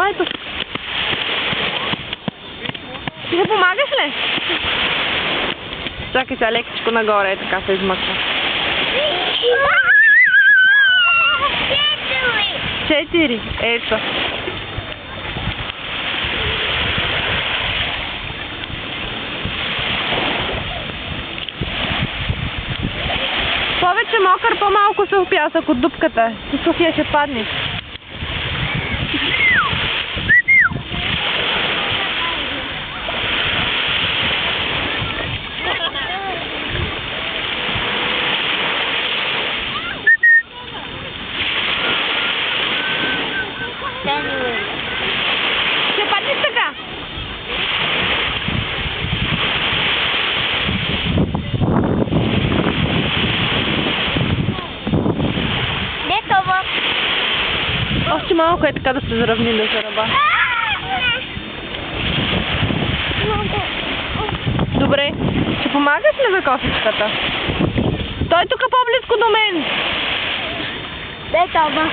ето. Ти да помагаш ли? Чакай сега лекичко нагоре, е така се измъква. 4. Ето. Повече мокър, по-малко се опясък от дупката. Ти София ще паднеш. Ще паднеш така. Още малко е така да се заравни да се ръба. Добре, ще помагаш ли за косичката? Той тук по-близко до мен. Де това?